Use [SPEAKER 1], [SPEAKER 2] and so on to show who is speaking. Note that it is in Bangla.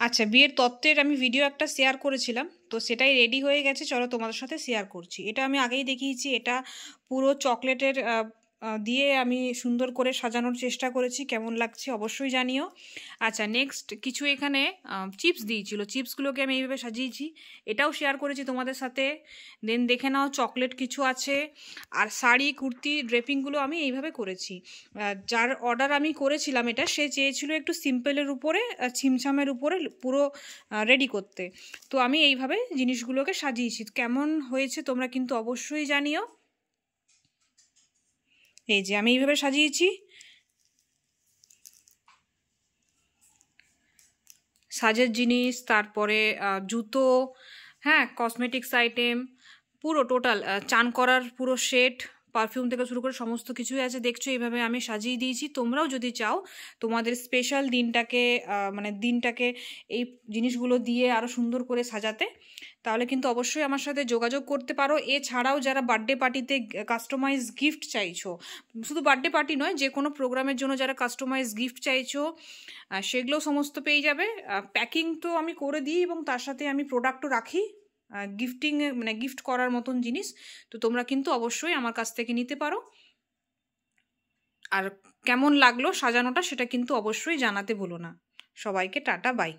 [SPEAKER 1] আচ্ছা, বিয়ের তত্ত্বের আমি ভিডিও একটা শেয়ার করেছিলাম, তো সেটাই রেডি হয়ে গেছে। চলো তোমাদের সাথে শেয়ার করছি। এটা আমি আগেই দেখিয়েছি। এটা পুরো চকলেটের দিয়ে আমি সুন্দর করে সাজানোর চেষ্টা করেছি। কেমন লাগছে অবশ্যই জানিও। আচ্ছা, নেক্সট কিছু এখানে চিপস দিয়েছিল, চিপসগুলোকে আমি এইভাবে সাজিয়েছি, এটাও শেয়ার করেছি তোমাদের সাথে। দেন দেখে নাও চকলেট কিছু আছে, আর শাড়ি কুর্তি ড্রেপিংগুলো আমি এইভাবে করেছি। যার অর্ডার আমি করেছিলাম এটা, সে চেয়েছিল একটু সিম্পলের উপরে, ছিমছামের উপরে পুরো রেডি করতে। তো আমি এইভাবে জিনিসগুলোকে সাজিয়েছি। কেমন হয়েছে তোমরা কিন্তু অবশ্যই জানিও। এই যে আমি এইভাবে সাজিয়েছি, সাজের জিনিস, তারপরে জুতো, হ্যাঁ, কসমেটিক্স আইটেম, পুরো টোটাল চান করার পুরো সেট, পারফিউম থেকে শুরু করে সমস্ত কিছুই আছে। দেখছো এইভাবে আমি সাজিয়ে দিয়েছি। তোমরাও যদি চাও তোমাদের স্পেশাল দিনটাকে মানে দিনটাকে এই জিনিসগুলো দিয়ে আরও সুন্দর করে সাজাতে, তাহলে কিন্তু অবশ্যই আমার সাথে যোগাযোগ করতে পারো। এছাড়াও যারা বার্থডে পার্টিতে কাস্টমাইজ গিফট চাইছো, শুধু বার্থডে পার্টি নয়, যে কোনো প্রোগ্রামের জন্য যারা কাস্টমাইজ গিফট চাইছো, সেগুলো সমস্ত পেয়ে যাবে। প্যাকিং তো আমি করে দিই, এবং তার সাথে আমি প্রোডাক্টও রাখি গিফটিং, মানে গিফট করার মতন জিনিস। তো তোমরা কিন্তু অবশ্যই আমার কাছ থেকে নিতে পারো। আর কেমন লাগলো সাজানোটা সেটা কিন্তু অবশ্যই জানাতে ভুলো না। সবাইকে টাটা, বাই।